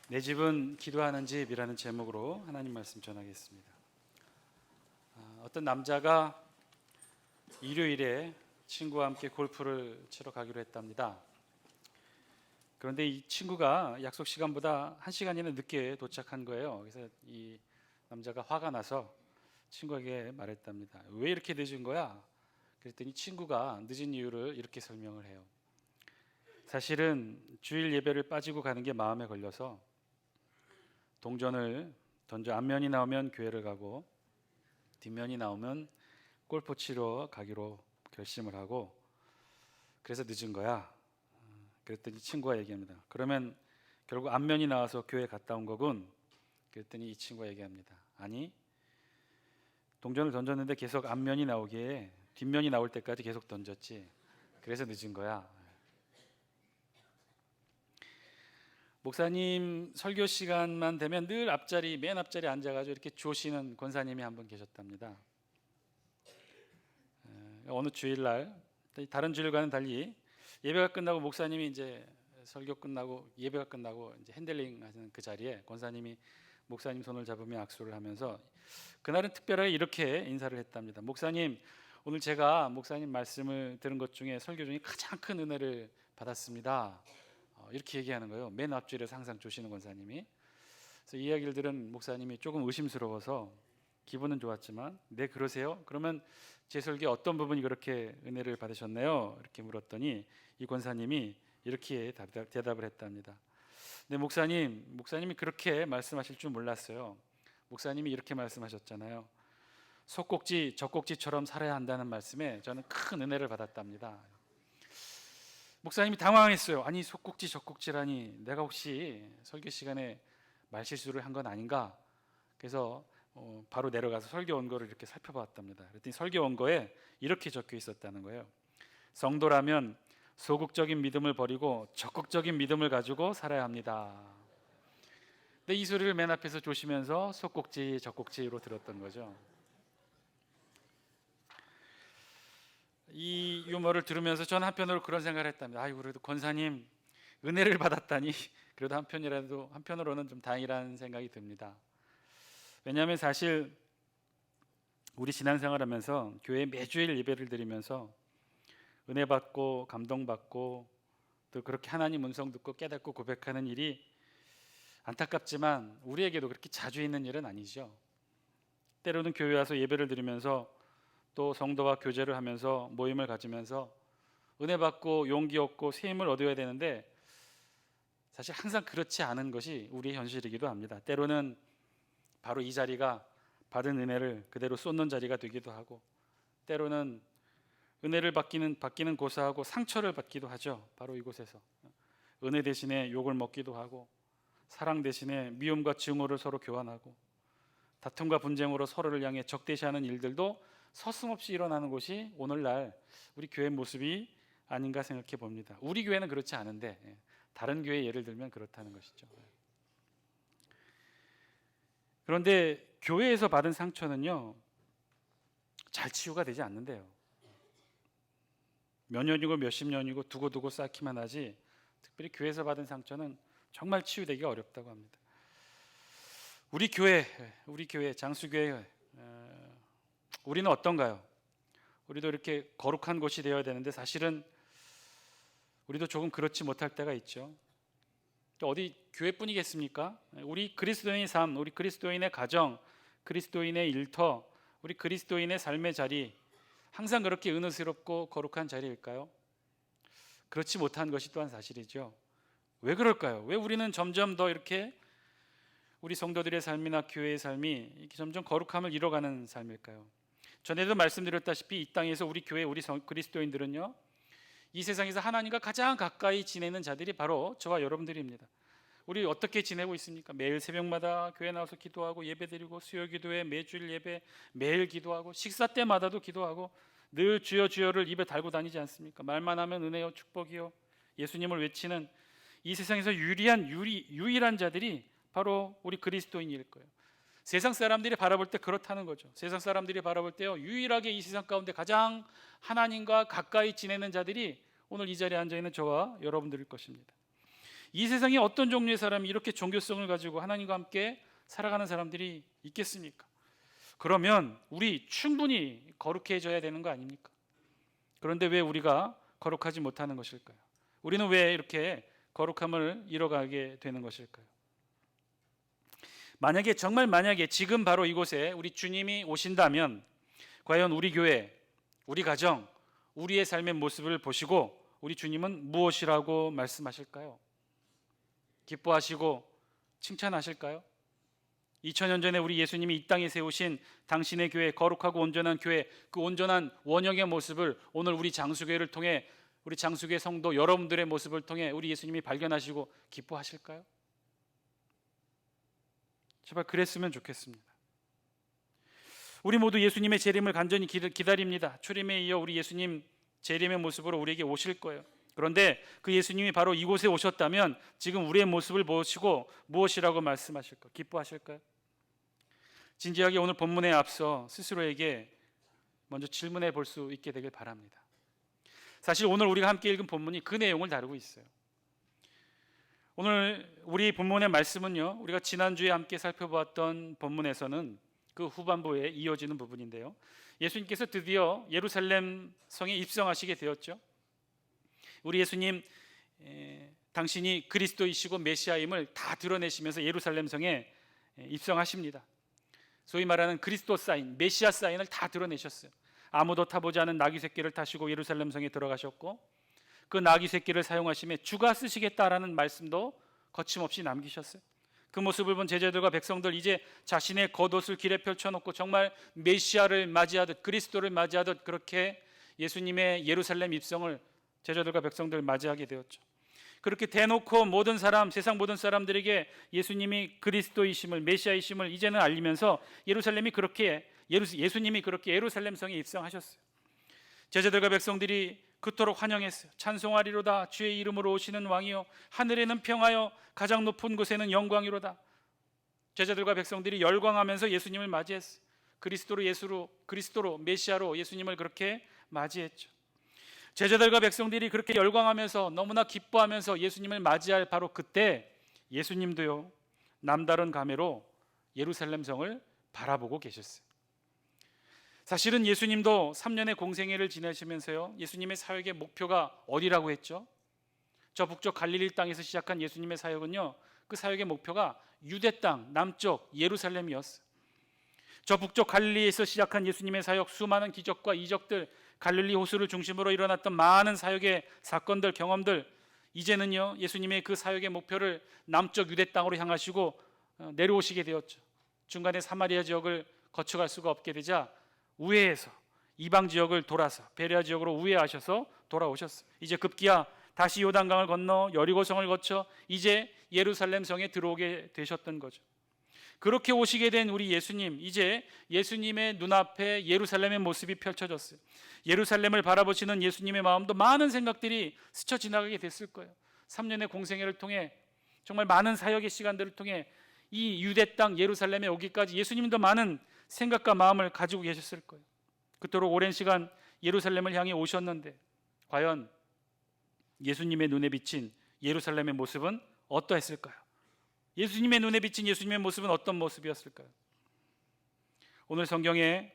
내 집은 기도하는 집이라는 제목으로 하나님 말씀 전하겠습니다. 어떤 남자가 일요일에 친구와 함께 골프를 치러 가기로 했답니다. 그런데 이 친구가 약속 시간보다 1시간이나 늦게 도착한 거예요. 그래서 이 남자가 화가 나서 친구에게 말했답니다. 왜 이렇게 늦은 거야? 그랬더니 친구가 늦은 이유를 이렇게 설명을 해요. 사실은 주일 예배를 빠지고 가는 게 마음에 걸려서 동전을 던져 앞면이 나오면 교회를 가고 뒷면이 나오면 골프 치러 가기로 결심을 하고 그래서 늦은 거야. 그랬더니 친구가 얘기합니다. 그러면 결국 앞면이 나와서 교회 갔다 온 거군. 그랬더니 이 친구가 얘기합니다. 아니, 동전을 던졌는데 계속 앞면이 나오기에 뒷면이 나올 때까지 계속 던졌지. 그래서 늦은 거야. 목사님 설교 시간만 되면 늘 맨 앞자리에 앉아가지고 이렇게 조시는 권사님이 한 분 계셨답니다. 어느 주일날 다른 주일과는 달리 예배가 끝나고 목사님이 이제 설교 끝나고 예배가 끝나고 이제 핸들링 하시는 그 자리에 권사님이 목사님 손을 잡으며 악수를 하면서 그날은 특별하게 이렇게 인사를 했답니다. 목사님, 오늘 제가 목사님 말씀을 들은 것 중에 설교 중에 가장 큰 은혜를 받았습니다. 이렇게 얘기하는 거예요. 맨 앞줄에서 항상 조시는 권사님이. 그래서 이 이야기를 들은 목사님이 조금 의심스러워서 기분은 좋았지만 네 그러세요? 그러면 제 설교에 어떤 부분이 그렇게 은혜를 받으셨나요? 이렇게 물었더니 이 권사님이 이렇게 대답을 했답니다. 네 목사님이 그렇게 말씀하실 줄 몰랐어요. 목사님이 이렇게 말씀하셨잖아요. 속꼭지 젖꼭지처럼 살아야 한다는 말씀에 저는 큰 은혜를 받았답니다. 목사님이 당황했어요. 아니 속꼭지 젖꼭지라니 내가 혹시 설교 시간에 말실수를 한 건 아닌가? 그래서 바로 내려가서 설교 원고를 이렇게 살펴봤답니다. 그랬더니 설교 원고에 이렇게 적혀 있었다는 거예요. 성도라면 소극적인 믿음을 버리고 적극적인 믿음을 가지고 살아야 합니다. 근데 이 소리를 맨 앞에서 조시면서 속꼭지 젖꼭지로 들었던 거죠. 이 유머를 들으면서 저는 한편으로 그런 생각을 했답니다. 아이고 그래도 권사님 은혜를 받았다니 그래도 한편으로는 좀 다행이라는 생각이 듭니다. 왜냐하면 사실 우리 신앙생활하면서 교회 매주일 예배를 드리면서 은혜 받고 감동받고 또 그렇게 하나님 음성 듣고 깨닫고 고백하는 일이 안타깝지만 우리에게도 그렇게 자주 있는 일은 아니죠. 때로는 교회 와서 예배를 드리면서 또 성도와 교제를 하면서 모임을 가지면서 은혜 받고 용기 얻고 새 힘을 얻어야 되는데 사실 항상 그렇지 않은 것이 우리의 현실이기도 합니다. 때로는 바로 이 자리가 받은 은혜를 그대로 쏟는 자리가 되기도 하고 때로는 은혜를 받기는 고사하고 상처를 받기도 하죠. 바로 이곳에서 은혜 대신에 욕을 먹기도 하고 사랑 대신에 미움과 증오를 서로 교환하고 다툼과 분쟁으로 서로를 향해 적대시하는 일들도 서슴없이 일어나는 곳이 오늘날 우리 교회 모습이 아닌가 생각해 봅니다. 우리 교회는 그렇지 않은데 다른 교회 예를 들면 그렇다는 것이죠. 그런데 교회에서 받은 상처는요 잘 치유가 되지 않는데요. 몇 년이고 몇십 년이고 두고두고 쌓기만 하지 특별히 교회에서 받은 상처는 정말 치유되기가 어렵다고 합니다. 우리 교회 장수교회 우리는 어떤가요? 우리도 이렇게 거룩한 곳이 되어야 되는데 사실은 우리도 조금 그렇지 못할 때가 있죠. 또 어디 교회뿐이겠습니까? 우리 그리스도인의 삶, 우리 그리스도인의 가정, 그리스도인의 일터, 우리 그리스도인의 삶의 자리 항상 그렇게 은혜스럽고 거룩한 자리일까요? 그렇지 못한 것이 또한 사실이죠. 왜 그럴까요? 왜 우리는 점점 더 이렇게 우리 성도들의 삶이나 교회의 삶이 이렇게 점점 거룩함을 잃어가는 삶일까요? 전에도 말씀드렸다시피 이 땅에서 우리 교회, 우리 그리스도인들은요 이 세상에서 하나님과 가장 가까이 지내는 자들이 바로 저와 여러분들입니다. 우리 어떻게 지내고 있습니까? 매일 새벽마다 교회 나와서 기도하고 예배드리고 수요기도회 매주일 예배 매일 기도하고 식사 때마다도 기도하고 늘 주여 주여를 입에 달고 다니지 않습니까? 말만 하면 은혜요 축복이요 예수님을 외치는 이 세상에서 유일한 자들이 바로 우리 그리스도인일 거예요. 세상 사람들이 바라볼 때 그렇다는 거죠. 세상 사람들이 바라볼 때요 유일하게 이 세상 가운데 가장 하나님과 가까이 지내는 자들이 오늘 이 자리에 앉아있는 저와 여러분들일 것입니다. 이 세상에 어떤 종류의 사람이 이렇게 종교성을 가지고 하나님과 함께 살아가는 사람들이 있겠습니까? 그러면 우리 충분히 거룩해져야 되는 거 아닙니까? 그런데 왜 우리가 거룩하지 못하는 것일까요? 우리는 왜 이렇게 거룩함을 잃어가게 되는 것일까요? 만약에 지금 바로 이곳에 우리 주님이 오신다면 과연 우리 교회, 우리 가정, 우리의 삶의 모습을 보시고 우리 주님은 무엇이라고 말씀하실까요? 기뻐하시고 칭찬하실까요? 2000년 전에 우리 예수님이 이 땅에 세우신 당신의 교회, 거룩하고 온전한 교회, 그 온전한 원형의 모습을 오늘 우리 장수교회를 통해, 우리 장수교회 성도 여러분들의 모습을 통해 우리 예수님이 발견하시고 기뻐하실까요? 제발 그랬으면 좋겠습니다. 우리 모두 예수님의 재림을 간절히 기다립니다. 초림에 이어 우리 예수님 재림의 모습으로 우리에게 오실 거예요. 그런데 그 예수님이 바로 이곳에 오셨다면 지금 우리의 모습을 보시고 무엇이라고 말씀하실까? 기뻐하실까요? 진지하게 오늘 본문에 앞서 스스로에게 먼저 질문해 볼 수 있게 되길 바랍니다. 사실 오늘 우리가 함께 읽은 본문이 그 내용을 다루고 있어요. 오늘 우리 본문의 말씀은요, 우리가 지난주에 함께 살펴보았던 본문에서는 그 후반부에 이어지는 부분인데요, 예수님께서 드디어 예루살렘 성에 입성하시게 되었죠. 우리 예수님, 당신이 그리스도이시고 메시아임을 다 드러내시면서 예루살렘 성에 입성하십니다. 소위 말하는 그리스도 사인, 메시아 사인을 다 드러내셨어요. 아무도 타보지 않은 나귀 새끼를 타시고 예루살렘 성에 들어가셨고, 그 나귀 새끼를 사용하심에 주가 쓰시겠다라는 말씀도 거침없이 남기셨어요. 그 모습을 본 제자들과 백성들, 이제 자신의 겉옷을 길에 펼쳐놓고 정말 메시아를 맞이하듯, 그리스도를 맞이하듯 그렇게 예수님의 예루살렘 입성을 제자들과 백성들 맞이하게 되었죠. 그렇게 대놓고 모든 사람, 세상 모든 사람들에게 예수님이 그리스도이심을, 메시아이심을 이제는 알리면서 예수님이 그렇게 예루살렘 성에 입성하셨어요. 제자들과 백성들이 그토록 환영했어요. 찬송하리로다, 주의 이름으로 오시는 왕이요, 하늘에는 평하여 가장 높은 곳에는 영광이로다. 제자들과 백성들이 열광하면서 예수님을 맞이했어요. 그리스도로 메시아로 예수님을 그렇게 맞이했죠. 제자들과 백성들이 그렇게 열광하면서 너무나 기뻐하면서 예수님을 맞이할 바로 그때 예수님도요, 남다른 감회로 예루살렘 성을 바라보고 계셨어요. 사실은 예수님도 3년의 공생애를 지내시면서요, 예수님의 사역의 목표가 어디라고 했죠? 저 북쪽 갈릴리 땅에서 시작한 예수님의 사역은요, 그 사역의 목표가 유대 땅 남쪽 예루살렘이었어요. 저 북쪽 갈릴리에서 시작한 예수님의 사역, 수많은 기적과 이적들, 갈릴리 호수를 중심으로 일어났던 많은 사역의 사건들, 경험들, 이제는요, 예수님의 그 사역의 목표를 남쪽 유대 땅으로 향하시고 내려오시게 되었죠. 중간에 사마리아 지역을 거쳐갈 수가 없게 되자 우회해서 이방 지역을 돌아서 베레아 지역으로 우회하셔서 돌아오셨어요. 이제 급기야 다시 요단강을 건너 여리고성을 거쳐 이제 예루살렘 성에 들어오게 되셨던 거죠. 그렇게 오시게 된 우리 예수님, 이제 예수님의 눈앞에 예루살렘의 모습이 펼쳐졌어요. 예루살렘을 바라보시는 예수님의 마음도 많은 생각들이 스쳐 지나가게 됐을 거예요. 3년의 공생애를 통해, 정말 많은 사역의 시간들을 통해 이 유대 땅 예루살렘에 오기까지 예수님도 많은 생각과 마음을 가지고 계셨을 거예요. 그토록 오랜 시간 예루살렘을 향해 오셨는데 과연 예수님의 눈에 비친 예루살렘의 모습은 어떠했을까요? 예수님의 눈에 비친 예수님의 모습은 어떤 모습이었을까요? 오늘 성경에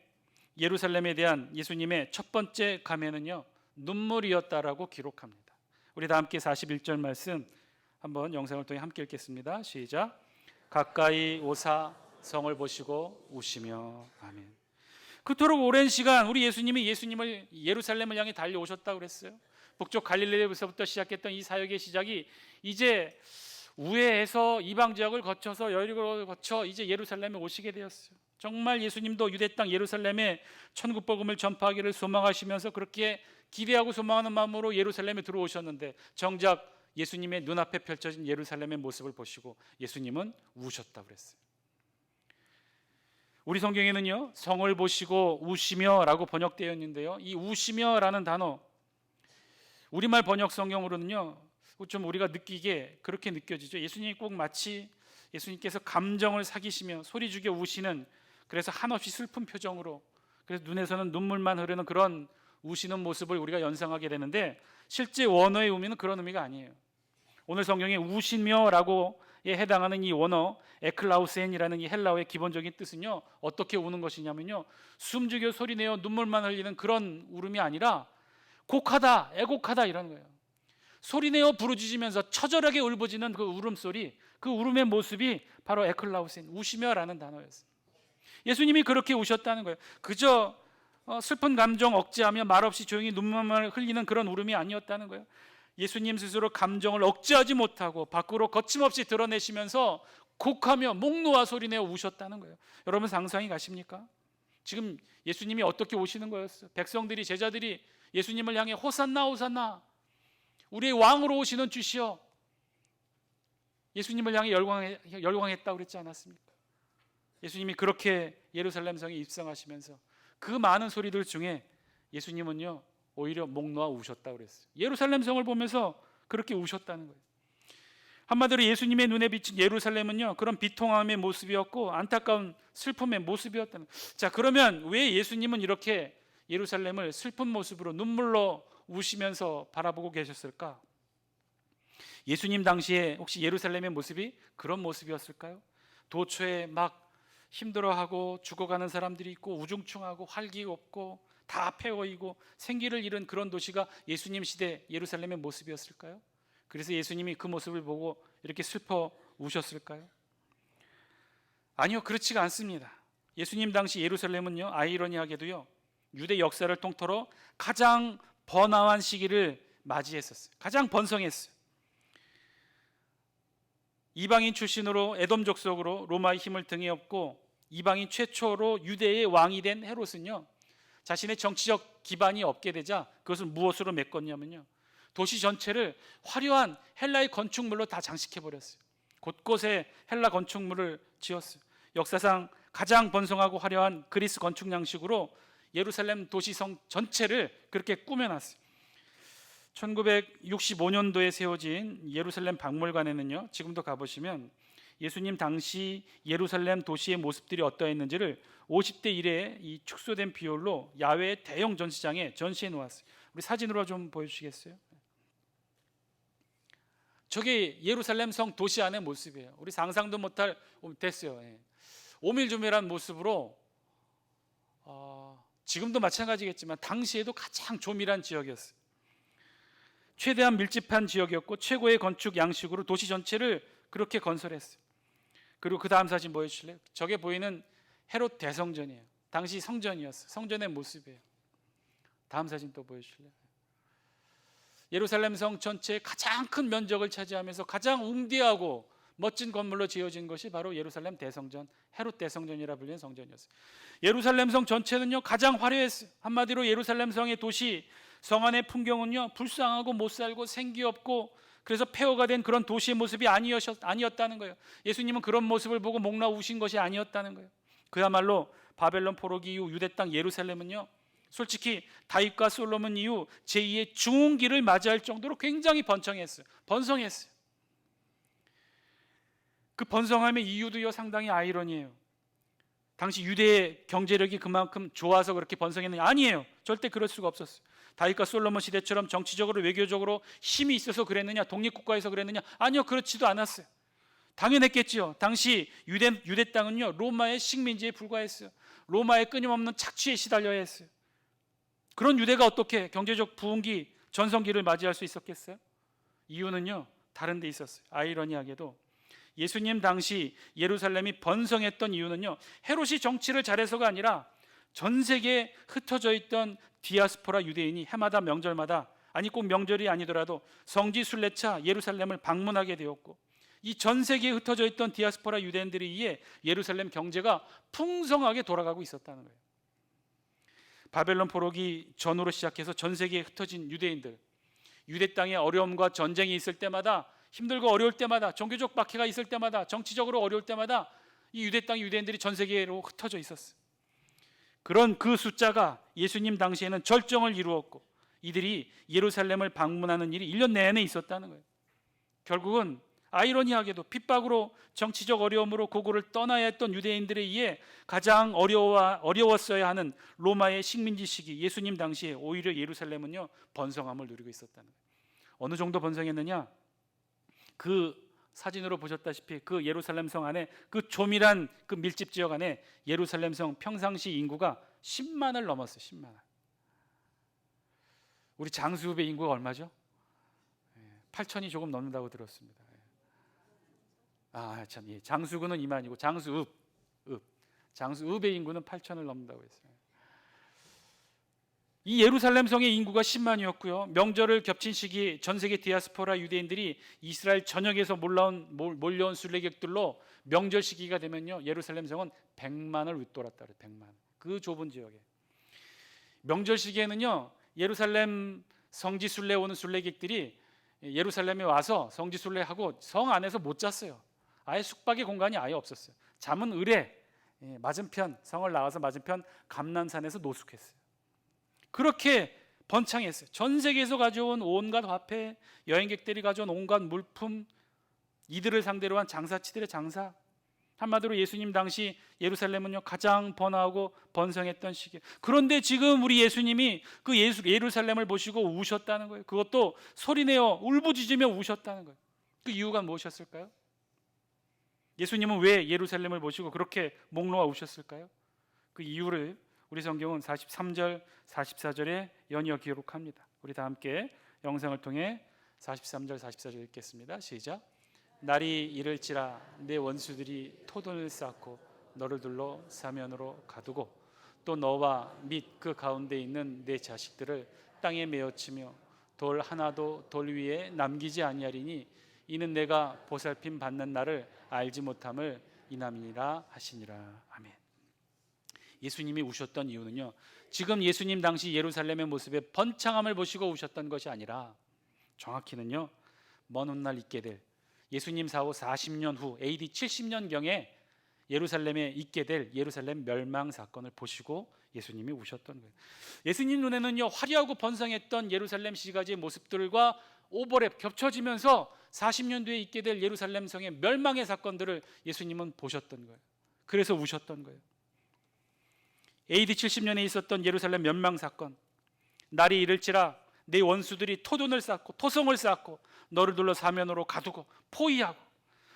예루살렘에 대한 예수님의 첫 번째 감회는요, 눈물이었다라고 기록합니다. 우리 다 함께 41절 말씀 한번 영상을 통해 함께 읽겠습니다. 시작. 가까이 오사 성을 보시고 우시며. 아멘. 그토록 오랜 시간 우리 예수님이 예루살렘을 향해 달려오셨다고 그랬어요. 북쪽 갈릴리에서부터 시작했던 이 사역의 시작이 이제 우회해서 이방 지역을 거쳐서 여리고를 거쳐 이제 예루살렘에 오시게 되었어요. 정말 예수님도 유대 땅 예루살렘에 천국 복음을 전파하기를 소망하시면서 그렇게 기대하고 소망하는 마음으로 예루살렘에 들어오셨는데 정작 예수님의 눈앞에 펼쳐진 예루살렘의 모습을 보시고 예수님은 우셨다고 그랬어요. 우리 성경에는요, 성을 보시고 우시며라고 번역되어 있는데요, 이 우시며라는 단어 우리말 번역 성경으로는요, 좀 우리가 느끼게 그렇게 느껴지죠. 예수님이 꼭 마치 예수님께서 감정을 사기시며 소리 죽여 우시는, 그래서 한없이 슬픈 표정으로, 그래서 눈에서는 눈물만 흐르는 그런 우시는 모습을 우리가 연상하게 되는데 실제 원어의 의미는 그런 의미가 아니에요. 오늘 성경에 우시며라고에 해당하는 이 원어 에클라우센이라는 이 헬라어의 기본적인 뜻은요, 어떻게 우는 것이냐면요, 숨죽여 소리내어 눈물만 흘리는 그런 울음이 아니라 곡하다, 애곡하다 이라는 거예요. 소리내어 부르짖으면서 처절하게 울부짖는 그 울음소리, 그 울음의 모습이 바로 에클라우센, 우시며라는 단어였어요. 예수님이 그렇게 우셨다는 거예요. 그저 슬픈 감정 억제하며 말없이 조용히 눈물만 흘리는 그런 울음이 아니었다는 거예요. 예수님 스스로 감정을 억제하지 못하고 밖으로 거침없이 드러내시면서 곡하며 목 놓아 소리내어 우셨다는 거예요. 여러분 상상이 가십니까? 지금 예수님이 어떻게 우시는 거였어요? 백성들이, 제자들이 예수님을 향해 호산나 호산나, 우리의 왕으로 오시는 주시여, 예수님을 향해 열광했다고 그랬지 않았습니까? 예수님이 그렇게 예루살렘 성에 입성하시면서 그 많은 소리들 중에 예수님은요, 오히려 목 놓아 우셨다고 그랬어요. 예루살렘 성을 보면서 그렇게 우셨다는 거예요. 한마디로 예수님의 눈에 비친 예루살렘은요, 그런 비통함의 모습이었고 안타까운 슬픔의 모습이었다는 거예요. 자, 그러면 왜 예수님은 이렇게 예루살렘을 슬픈 모습으로 눈물로 우시면서 바라보고 계셨을까? 예수님 당시에 혹시 예루살렘의 모습이 그런 모습이었을까요? 도처에 막 힘들어하고 죽어가는 사람들이 있고 우중충하고 활기 없고 다 패거이고 생기를 잃은 그런 도시가 예수님 시대 예루살렘의 모습이었을까요? 그래서 예수님이 그 모습을 보고 이렇게 슬퍼 우셨을까요? 아니요, 그렇지가 않습니다. 예수님 당시 예루살렘은요, 아이러니하게도요, 유대 역사를 통틀어 가장 번화한 시기를 맞이했었어요. 가장 번성했어요. 이방인 출신으로 에돔 족속으로 로마의 힘을 등에 업고 이방인 최초로 유대의 왕이 된 헤롯은요, 자신의 정치적 기반이 없게 되자 그것을 무엇으로 메꿨냐면요, 도시 전체를 화려한 헬라의 건축물로 다 장식해 버렸어요. 곳곳에 헬라 건축물을 지었어요. 역사상 가장 번성하고 화려한 그리스 건축 양식으로 예루살렘 도시성 전체를 그렇게 꾸며놨어요. 1965년도에 세워진 예루살렘 박물관에는요, 지금도 가보시면 예수님 당시 예루살렘 도시의 모습들이 어떠했는지를 50대 1의 이 축소된 비율로 야외 대형 전시장에 전시해 놓았어요. 우리 사진으로 좀 보여주시겠어요? 저게 예루살렘 성 도시 안의 모습이에요. 우리 상상도 못할, 됐어요. 오밀조밀한 모습으로 지금도 마찬가지겠지만 당시에도 가장 조밀한 지역이었어요. 최대한 밀집한 지역이었고 최고의 건축 양식으로 도시 전체를 그렇게 건설했어요. 그리고 그 다음 사진 보여주실래요? 저게 보이는 헤롯 대성전이에요. 당시 성전이었어요. 성전의 모습이에요. 다음 사진 또 보여주실래요? 예루살렘 성 전체의 가장 큰 면적을 차지하면서 가장 웅대하고 멋진 건물로 지어진 것이 바로 예루살렘 대성전, 헤롯 대성전이라 불리는 성전이었어요. 예루살렘 성 전체는요, 가장 화려했어요. 한마디로 예루살렘 성의 도시, 성 안의 풍경은요, 불쌍하고 못살고 생기 없고 그래서 폐허가 된 그런 도시의 모습이 아니었다는 거예요. 예수님은 그런 모습을 보고 목 놓아 우신 것이 아니었다는 거예요. 그야말로 바벨론 포로기 이후 유대 땅 예루살렘은요, 솔직히 다윗과 솔로몬 이후 제2의 중흥기를 맞이할 정도로 굉장히 번성했어요. 그 번성함의 이유도요, 상당히 아이러니해요. 당시 유대의 경제력이 그만큼 좋아서 그렇게 번성했느냐? 아니에요. 절대 그럴 수가 없었어요. 다윗과 솔로몬 시대처럼 정치적으로 외교적으로 힘이 있어서 그랬느냐? 독립국가에서 그랬느냐? 아니요, 그렇지도 않았어요. 당연했겠지요. 당시 유대 땅은요, 로마의 식민지에 불과했어요. 로마의 끊임없는 착취에 시달려야 했어요. 그런 유대가 어떻게 경제적 부흥기, 전성기를 맞이할 수 있었겠어요? 이유는요, 다른 데 있었어요. 아이러니하게도 예수님 당시 예루살렘이 번성했던 이유는요, 헤롯이 정치를 잘해서가 아니라 전 세계에 흩어져 있던 디아스포라 유대인이 해마다 명절마다, 아니 꼭 명절이 아니더라도 성지 순례차 예루살렘을 방문하게 되었고, 이 전 세계에 흩어져 있던 디아스포라 유대인들에 의해 예루살렘 경제가 풍성하게 돌아가고 있었다는 거예요. 바벨론 포로기 전후로 시작해서 전 세계에 흩어진 유대인들, 유대 땅에 어려움과 전쟁이 있을 때마다, 힘들고 어려울 때마다, 종교적 박해가 있을 때마다, 정치적으로 어려울 때마다 이 유대 땅 유대인들이 전 세계로 흩어져 있었어요. 그런 그 숫자가 예수님 당시에는 절정을 이루었고, 이들이 예루살렘을 방문하는 일이 1년 내내 있었다는 거예요. 결국은 아이러니하게도 핍박으로, 정치적 어려움으로 고국을 떠나야 했던 유대인들에 의해 가장 어려웠어야 하는 로마의 식민지 시기, 예수님 당시에 오히려 예루살렘은요, 번성함을 누리고 있었다는 거예요. 어느 정도 번성했느냐? 그 사진으로 보셨다시피 그 예루살렘 성 안에 그 조밀한 그 밀집 지역 안에 예루살렘 성 평상시 인구가 10만을 넘었어요. 10만. 우리 장수읍의 인구가 얼마죠? 8천이 조금 넘는다고 들었습니다. 참, 예. 장수구는 2만이고 장수읍의 인구는 8천을 넘는다고 했어요. 이 예루살렘 성의 인구가 10만이었고요. 명절을 겹친 시기 전 세계 디아스포라 유대인들이 이스라엘 전역에서 몰려온 순례객들로 명절 시기가 되면요, 예루살렘 성은 100만을 윗돌았다 그래요. 100만. 그 좁은 지역에 명절 시기에는요, 예루살렘 성지 순례 오는 순례객들이 예루살렘에 와서 성지 순례하고 성 안에서 못 잤어요. 아예 숙박의 공간이 아예 없었어요. 잠은 을에 맞은편 성을 나와서 맞은편 감난산에서 노숙했어요. 그렇게 번창했어요. 전 세계에서 가져온 온갖 화폐, 여행객들이 가져온 온갖 물품, 이들을 상대로 한 장사치들의 장사. 한마디로 예수님 당시 예루살렘은요, 가장 번화하고 번성했던 시기. 그런데 지금 우리 예수님이 그 예루살렘을 보시고 우셨다는 거예요. 그것도 소리내어 울부짖으며 우셨다는 거예요. 그 이유가 무엇이었을까요? 예수님은 왜 예루살렘을 보시고 그렇게 목 놓아 우셨을까요? 그 이유를 우리 성경은 43절, 44절에 연이어 기록합니다. 우리 다 함께 영상을 통해 43절, 44절 읽겠습니다. 시작. 날이 이를지라 내 원수들이 토돈을 쌓고 너를 둘러 사면으로 가두고 또 너와 및 그 가운데 있는 내 자식들을 땅에 메어치며 돌 하나도 돌 위에 남기지 아니하리니 이는 내가 보살핌 받는 날을 알지 못함을 이남이니라 하시니라. 아멘. 예수님이 우셨던 이유는요, 지금 예수님 당시 예루살렘의 모습에 번창함을 보시고 우셨던 것이 아니라 정확히는요, 먼 훗날 있게 될 예수님 사후 40년 후 AD 70년경에 예루살렘에 있게 될 예루살렘 멸망 사건을 보시고 예수님이 우셨던 거예요. 예수님 눈에는요, 화려하고 번성했던 예루살렘 시가지의 모습들과 오버랩 겹쳐지면서 40년 뒤에 있게 될 예루살렘 성의 멸망의 사건들을 예수님은 보셨던 거예요. 그래서 우셨던 거예요. AD 70년에 있었던 예루살렘 멸망 사건, 날이 이를지라 내 원수들이 토돈을 쌓고 토성을 쌓고 너를 둘러 사면으로 가두고 포위하고,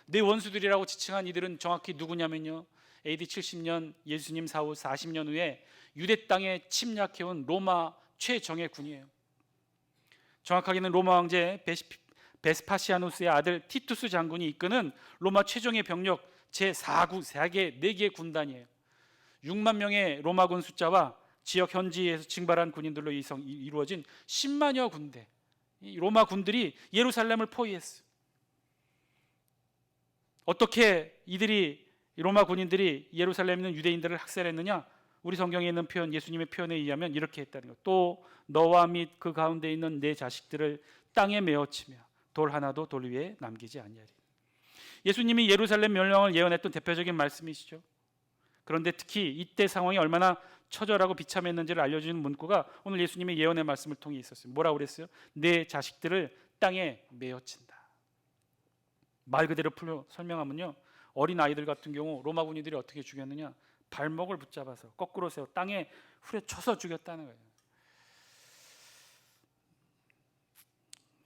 내 원수들이라고 지칭한 이들은 정확히 누구냐면요, AD 70년 예수님 사후 40년 후에 유대 땅에 침략해온 로마 최정예 군이에요. 정확하게는 로마 황제 베스파시아누스의 아들 티투스 장군이 이끄는 로마 최정예 병력 제4개의 군단이에요. 6만 명의 로마군 숫자와 지역 현지에서 징발한 군인들로 이루어진 10만여 군대, 로마 군들이 예루살렘을 포위했어요. 어떻게 로마 군인들이 예루살렘에 있는 유대인들을 학살했느냐? 우리 성경에 있는 표현, 예수님의 표현에 의하면 이렇게 했다는 거예요. 또 너와 및 그 가운데 있는 내 자식들을 땅에 메어치며 돌 하나도 돌 위에 남기지 아니하리. 예수님이 예루살렘 멸망을 예언했던 대표적인 말씀이시죠. 그런데 특히 이때 상황이 얼마나 처절하고 비참했는지를 알려주는 문구가 오늘 예수님의 예언의 말씀을 통해 있었어요. 뭐라고 그랬어요? 내 자식들을 땅에 메어친다. 말 그대로 설명하면요, 어린 아이들 같은 경우 로마 군인들이 어떻게 죽였느냐? 발목을 붙잡아서 거꾸로 세워 땅에 후려쳐서 죽였다는 거예요.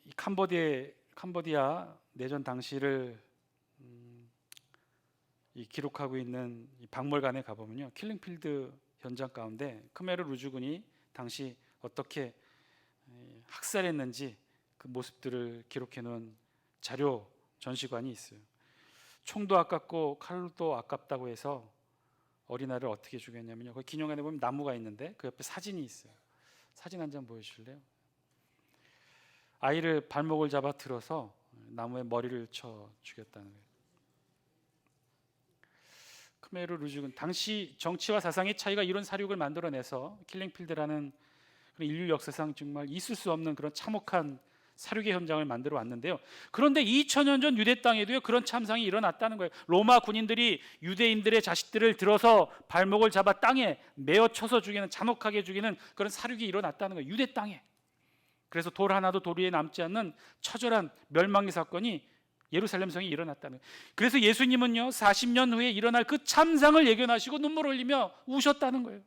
이 캄보디아 내전 당시를 기록하고 있는 이 박물관에 가보면요, 킬링필드 현장 가운데 크메르 루즈군이 당시 어떻게 학살했는지 그 모습들을 기록해 놓은 자료 전시관이 있어요. 총도 아깝고 칼도 아깝다고 해서 어린아이를 어떻게 죽였냐면요, 거기 기념관에 보면 나무가 있는데 그 옆에 사진이 있어요. 사진 한 장 보여주실래요? 아이를 발목을 잡아 들어서 나무에 머리를 쳐 죽였다는 거예요. 크메르 루즈군, 당시 정치와 사상의 차이가 이런 사륙을 만들어내서 킬링필드라는 그런 인류 역사상 정말 있을 수 없는 그런 참혹한 사륙의 현장을 만들어 왔는데요. 그런데 2000년 전 유대 땅에도요, 그런 참상이 일어났다는 거예요. 로마 군인들이 유대인들의 자식들을 들어서 발목을 잡아 땅에 메어 쳐서 죽이는, 잔혹하게 죽이는 그런 사륙이 일어났다는 거예요, 유대 땅에. 그래서 돌 하나도 돌 위에 남지 않는 처절한 멸망의 사건이 예루살렘 성에 일어났다는 거예요. 그래서 예수님은요, 40년 후에 일어날 그 참상을 예견하시고 눈물 흘리며 우셨다는 거예요.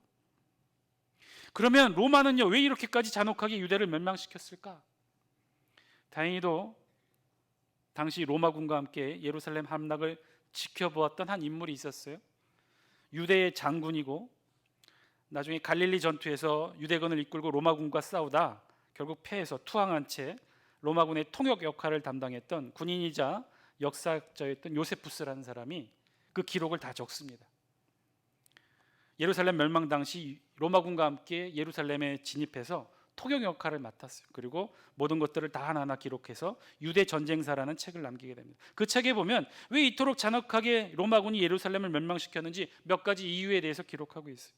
그러면 로마는요, 왜 이렇게까지 잔혹하게 유대를 멸망시켰을까? 다행히도 당시 로마군과 함께 예루살렘 함락을 지켜보았던 한 인물이 있었어요. 유대의 장군이고 나중에 갈릴리 전투에서 유대군을 이끌고 로마군과 싸우다 결국 패해서 투항한 채 로마군의 통역 역할을 담당했던 군인이자 역사학자였던 요세푸스라는 사람이 그 기록을 다 적습니다. 예루살렘 멸망 당시 로마군과 함께 예루살렘에 진입해서 통역 역할을 맡았어요. 그리고 모든 것들을 다 하나하나 기록해서 유대 전쟁사라는 책을 남기게 됩니다. 그 책에 보면 왜 이토록 잔혹하게 로마군이 예루살렘을 멸망시켰는지 몇 가지 이유에 대해서 기록하고 있어요.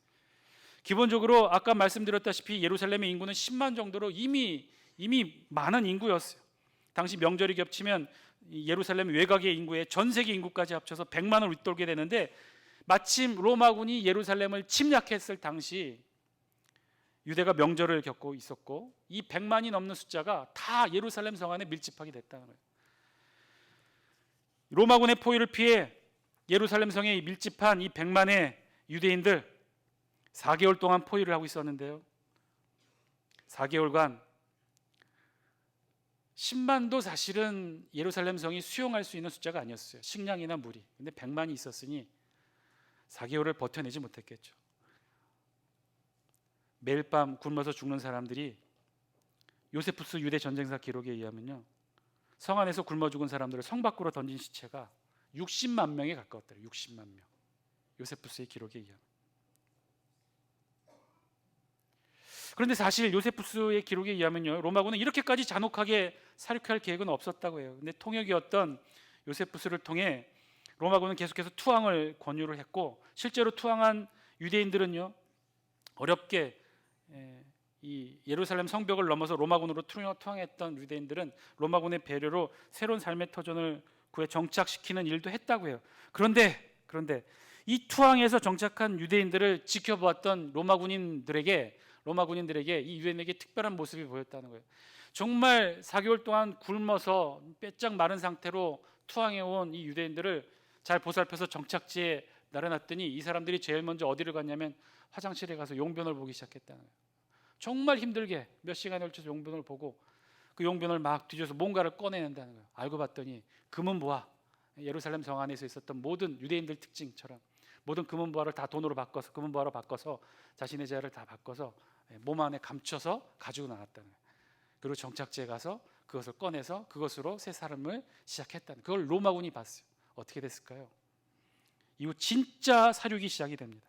기본적으로 아까 말씀드렸다시피 예루살렘의 인구는 10만 정도로 이미 많은 인구였어요. 당시 명절이 겹치면 예루살렘 외곽의 인구에 전 세계 인구까지 합쳐서 100만을 윗돌게 되는데 마침 로마군이 예루살렘을 침략했을 당시 유대가 명절을 겪고 있었고 이 100만이 넘는 숫자가 다 예루살렘 성 안에 밀집하게 됐다는 거예요. 로마군의 포위를 피해 예루살렘 성에 밀집한 이 100만의 유대인들 4개월 동안 포위를 하고 있었는데요. 4개월간 10만도 사실은 예루살렘 성이 수용할 수 있는 숫자가 아니었어요. 식량이나 물이. 근데 100만이 있었으니 4개월을 버텨내지 못했겠죠. 매일 밤 굶어서 죽는 사람들이 요세푸스 유대 전쟁사 기록에 의하면요, 성 안에서 굶어 죽은 사람들을 성 밖으로 던진 시체가 60만 명에 가까웠더래요. 60만 명. 요세푸스의 기록에 의하면. 그런데 사실 요세푸스의 기록에 의하면요, 로마군은 이렇게까지 잔혹하게 살육할 계획은 없었다고 해요. 근데 통역이었던 요세푸스를 통해 로마군은 계속해서 투항을 권유를 했고 실제로 투항한 유대인들은요, 어렵게 이 예루살렘 성벽을 넘어서 로마군으로 투항했던 유대인들은 로마군의 배려로 새로운 삶의 터전을 구해 정착시키는 일도 했다고 해요. 그런데 이 투항에서 정착한 유대인들을 지켜보았던 로마군인들에게 이 유대인에게 특별한 모습이 보였다는 거예요. 정말 4개월 동안 굶어서 빼짝 마른 상태로 투항해온 이 유대인들을 잘 보살펴서 정착지에 나려놨더니 이 사람들이 제일 먼저 어디를 갔냐면 화장실에 가서 용변을 보기 시작했다는 거예요. 정말 힘들게 몇 시간에 걸쳐서 용변을 보고 그 용변을 막 뒤져서 뭔가를 꺼내낸다는 거예요. 알고 봤더니 금은보화, 예루살렘 성 안에서 있었던 모든 유대인들 특징처럼 모든 금은보화를 다 돈으로 바꿔서 금은보화로 바꿔서 자신의 재화를 다 바꿔서 몸 안에 감춰서 가지고 나왔다는 거예요. 그리고 정착지에 가서 그것을 꺼내서 그것으로 새 삶을 시작했다는 거예요. 그걸 로마군이 봤어요. 어떻게 됐을까요? 이후 진짜 사륙이 시작이 됩니다.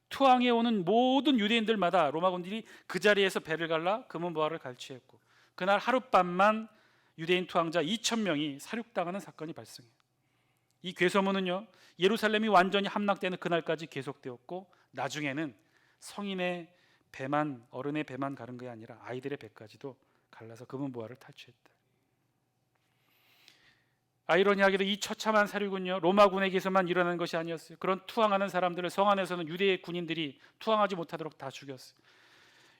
투항해 오는 모든 유대인들마다 로마군들이 그 자리에서 배를 갈라 금은보화를 갈취했고 그날 하룻밤만 유대인 투항자 2,000명이 사륙당하는 사건이 발생해요. 이 괴소문은요, 예루살렘이 완전히 함락되는 그날까지 계속되었고 나중에는 성인의 배만, 어른의 배만 가른 게 아니라 아이들의 배까지도 갈라서 금은보화를 탈취했다. 아이러니하게도 이 처참한 사륙은요, 로마군에게서만 일어나는 것이 아니었어요. 그런 투항하는 사람들을 성 안에서는 유대의 군인들이 투항하지 못하도록 다 죽였어요.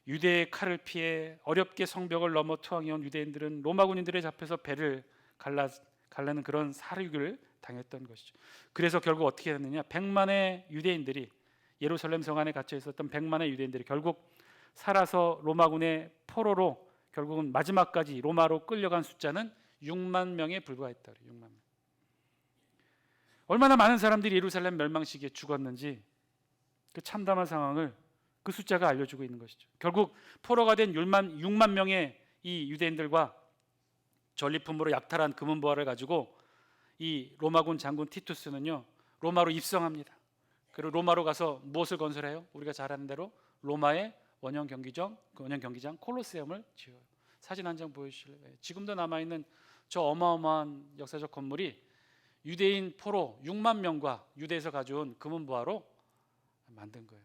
유대의 칼을 피해 어렵게 성벽을 넘어 투항해온 유대인들은 로마 군인들에 잡혀서 배를 갈라는 그런 사륙을 당했던 것이죠. 그래서 결국 어떻게 됐느냐, 100만의 유대인들이, 예루살렘 성 안에 갇혀 있었던 100만의 유대인들이 결국 살아서 로마군의 포로로 결국은 마지막까지 로마로 끌려간 숫자는 6만 명에 불과했다. 6만 명. 얼마나 많은 사람들이 예루살렘 멸망 시기에 죽었는지 그 참담한 상황을 그 숫자가 알려주고 있는 것이죠. 결국 포로가 된 6만 명의 이 유대인들과 전리품으로 약탈한 금은보화를 가지고 이 로마군 장군 티투스는요, 로마로 입성합니다. 그리고 로마로 가서 무엇을 건설해요? 우리가 잘 아는 대로 로마의 원형 경기장 콜로세움을 지어요. 사진 한 장 보여주실래요? 지금도 남아있는 저 어마어마한 역사적 건물이 유대인 포로 6만 명과 유대에서 가져온 금은보화로 만든 거예요.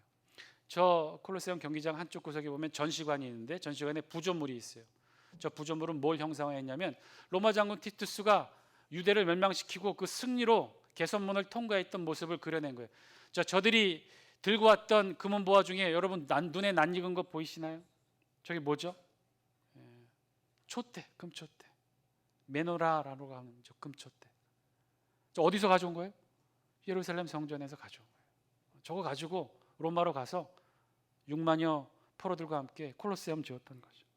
저 콜로세움 경기장 한쪽 구석에 보면 전시관이 있는데 전시관에 부조물이 있어요. 저 부조물은 뭘 형상화했냐면 로마 장군 티투스가 유대를 멸망시키고 그 승리로 개선문을 통과했던 모습을 그려낸 거예요. 저들이 들고 왔던 금은보화 중에 여러분 눈에 낯익은 거 보이시나요? 저게 뭐죠? 촛대, 금촛대. 메노라라고 하는 저 금촛대. 저 어디서 가져온 거예요? 예루살렘 성전에서 가져온 거예요. 저거 가지고 로마로 가서 6만여 포로들과 함께 콜로세움 지었던 거죠.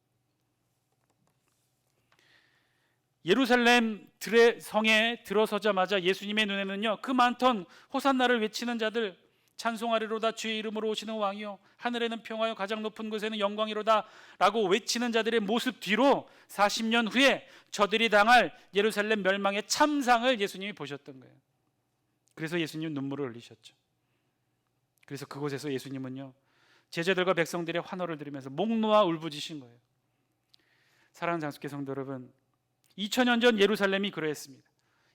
예루살렘 성에 들어서자마자 예수님의 눈에는요, 그 많던 호산나를 외치는 자들, 찬송하리로다 주의 이름으로 오시는 왕이요 하늘에는 평화요 가장 높은 곳에는 영광이로다 라고 외치는 자들의 모습 뒤로 40년 후에 저들이 당할 예루살렘 멸망의 참상을 예수님이 보셨던 거예요. 그래서 예수님 눈물을 흘리셨죠. 그래서 그곳에서 예수님은요, 제자들과 백성들의 환호를 들으면서 목 놓아 울부짖으신 거예요. 사랑하는 장수교 성도 여러분, 2000년 전 예루살렘이 그러했습니다.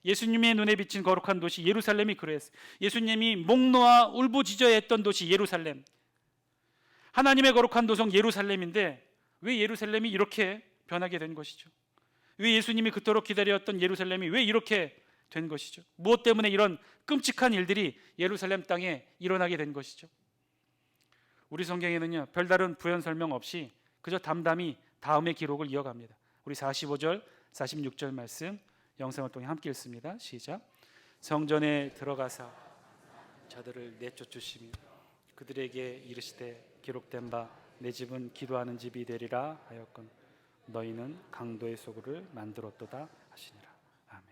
예수님의 눈에 비친 거룩한 도시 예루살렘이 그러했어요. 예수님이 목 놓아 울부짖어야 했던 도시 예루살렘, 하나님의 거룩한 도성 예루살렘인데 왜 예루살렘이 이렇게 변하게 된 것이죠? 왜 예수님이 그토록 기다렸던 예루살렘이 왜 이렇게 된 것이죠? 무엇 때문에 이런 끔찍한 일들이 예루살렘 땅에 일어나게 된 것이죠? 우리 성경에는요, 별다른 부연 설명 없이 그저 담담히 다음의 기록을 이어갑니다. 우리 45절 46절 말씀 영상을 통해 함께 읽습니다. 시작. 성전에 들어가사 저들을 내쫓으시며 그들에게 이르시되 기록된 바 내 집은 기도하는 집이 되리라 하였건 너희는 강도의 소굴을 만들었도다 하시니라. 아멘.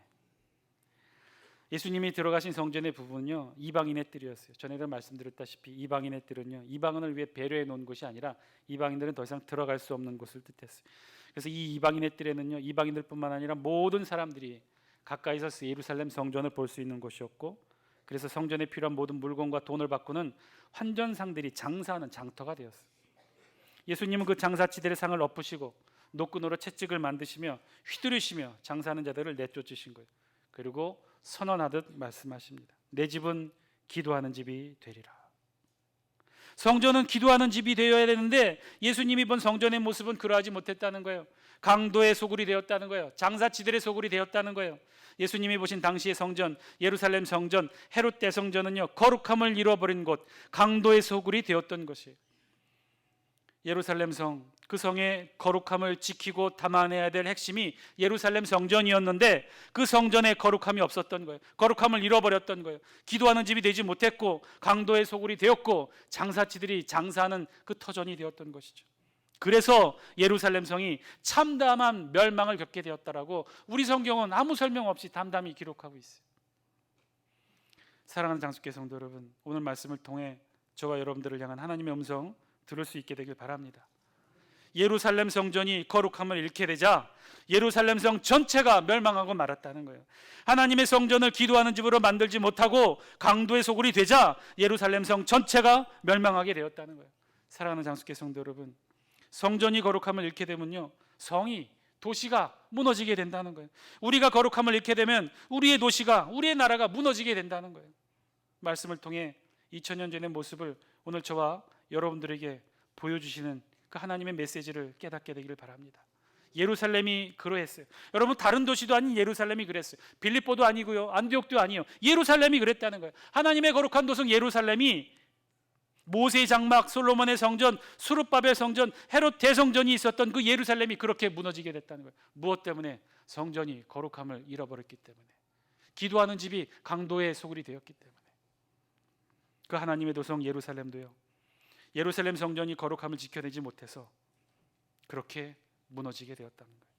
예수님이 들어가신 성전의 부분은요, 이방인의 뜰이었어요. 전에도 말씀드렸다시피 이방인의 뜰은요, 이방인을 위해 배려해 놓은 곳이 아니라 이방인들은 더 이상 들어갈 수 없는 곳을 뜻했어요. 그래서 이 이방인의 뜰에는요, 이방인들뿐만 아니라 모든 사람들이 가까이서 예루살렘 성전을 볼 수 있는 곳이었고, 그래서 성전에 필요한 모든 물건과 돈을 바꾸는 환전상들이 장사하는 장터가 되었어요. 예수님은 그 장사치들의 상을 엎으시고 노끈으로 채찍을 만드시며 휘두르시며 장사하는 자들을 내쫓으신 거예요. 그리고 선언하듯 말씀하십니다. 내 집은 기도하는 집이 되리라. 성전은 기도하는 집이 되어야 되는데 예수님이 본 성전의 모습은 그러하지 못했다는 거예요. 강도의 소굴이 되었다는 거예요. 장사치들의 소굴이 되었다는 거예요. 예수님이 보신 당시의 성전, 예루살렘 성전, 헤롯 대성전은요, 거룩함을 잃어버린 곳, 강도의 소굴이 되었던 것이에요. 예루살렘 성, 그 성의 거룩함을 지키고 담아내야 될 핵심이 예루살렘 성전이었는데 그 성전에 거룩함이 없었던 거예요. 거룩함을 잃어버렸던 거예요. 기도하는 집이 되지 못했고 강도의 소굴이 되었고 장사치들이 장사하는 그 터전이 되었던 것이죠. 그래서 예루살렘 성이 참담한 멸망을 겪게 되었다라고 우리 성경은 아무 설명 없이 담담히 기록하고 있어요. 사랑하는 장수교 성도 여러분, 오늘 말씀을 통해 저와 여러분들을 향한 하나님의 음성 들을 수 있게 되길 바랍니다. 예루살렘 성전이 거룩함을 잃게 되자 예루살렘 성 전체가 멸망하고 말았다는 거예요. 하나님의 성전을 기도하는 집으로 만들지 못하고 강도의 소굴이 되자 예루살렘 성 전체가 멸망하게 되었다는 거예요. 사랑하는 장수교 성도 여러분, 성전이 거룩함을 잃게 되면요, 성이, 도시가 무너지게 된다는 거예요. 우리가 거룩함을 잃게 되면 우리의 도시가, 우리의 나라가 무너지게 된다는 거예요. 말씀을 통해 2000년 전의 모습을 오늘 저와 여러분들에게 보여주시는 그 하나님의 메시지를 깨닫게 되기를 바랍니다. 예루살렘이 그러했어요. 여러분, 다른 도시도 아닌 예루살렘이 그랬어요. 빌립보도 아니고요, 안디옥도 아니에요. 예루살렘이 그랬다는 거예요. 하나님의 거룩한 도성 예루살렘이 모세의 장막, 솔로몬의 성전, 수룹바벨 성전, 헤롯 대성전이 있었던 그 예루살렘이 그렇게 무너지게 됐다는 거예요. 무엇 때문에? 성전이 거룩함을 잃어버렸기 때문에, 기도하는 집이 강도의 소굴이 되었기 때문에. 그 하나님의 도성 예루살렘도요, 예루살렘 성전이 거룩함을 지켜내지 못해서 그렇게 무너지게 되었다는 거예요.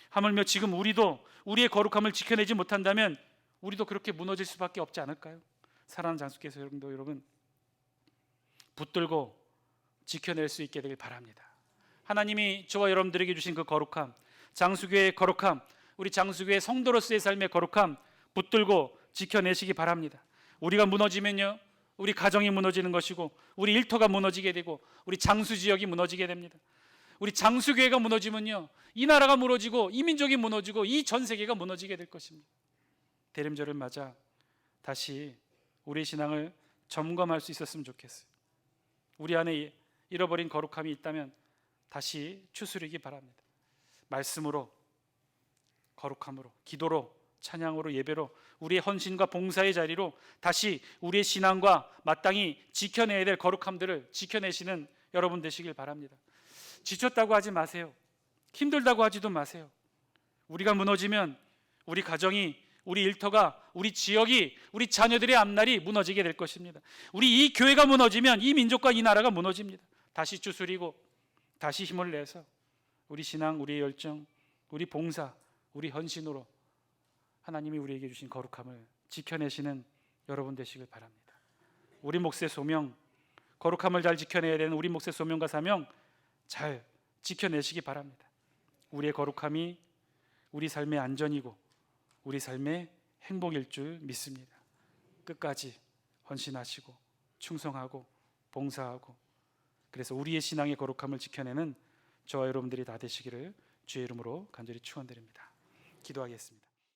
하물며 지금 우리도 우리의 거룩함을 지켜내지 못한다면 우리도 그렇게 무너질 수밖에 없지 않을까요? 사랑하는 장수교 성도 여러분, 붙들고 지켜낼 수 있게 되길 바랍니다. 하나님이 저와 여러분들에게 주신 그 거룩함, 장수교의 거룩함, 우리 장수교의 성도로서의 삶의 거룩함 붙들고 지켜내시기 바랍니다. 우리가 무너지면요, 우리 가정이 무너지는 것이고 우리 일터가 무너지게 되고 우리 장수지역이 무너지게 됩니다. 우리 장수교회가 무너지면요, 이 나라가 무너지고 이 민족이 무너지고 이 전 세계가 무너지게 될 것입니다. 대림절을 맞아 다시 우리의 신앙을 점검할 수 있었으면 좋겠어요. 우리 안에 잃어버린 거룩함이 있다면 다시 추스르기 바랍니다. 말씀으로, 거룩함으로, 기도로, 찬양으로, 예배로, 우리의 헌신과 봉사의 자리로 다시 우리의 신앙과 마땅히 지켜내야 될 거룩함들을 지켜내시는 여러분 되시길 바랍니다. 지쳤다고 하지 마세요. 힘들다고 하지도 마세요. 우리가 무너지면 우리 가정이, 우리 일터가, 우리 지역이, 우리 자녀들의 앞날이 무너지게 될 것입니다. 우리 이 교회가 무너지면 이 민족과 이 나라가 무너집니다. 다시 추스리고 다시 힘을 내서 우리 신앙, 우리의 열정, 우리 봉사, 우리 헌신으로 하나님이 우리에게 주신 거룩함을 지켜내시는 여러분 되시길 바랍니다. 우리 몫의 소명, 거룩함을 잘 지켜내야 되는 우리 몫의 소명과 사명 잘 지켜내시기 바랍니다. 우리의 거룩함이 우리 삶의 안전이고 우리 삶의 행복일 줄 믿습니다. 끝까지 헌신하시고 충성하고 봉사하고, 그래서 우리의 신앙의 거룩함을 지켜내는 저와 여러분들이 다 되시기를 주의 이름으로 간절히 축원드립니다. 기도하겠습니다.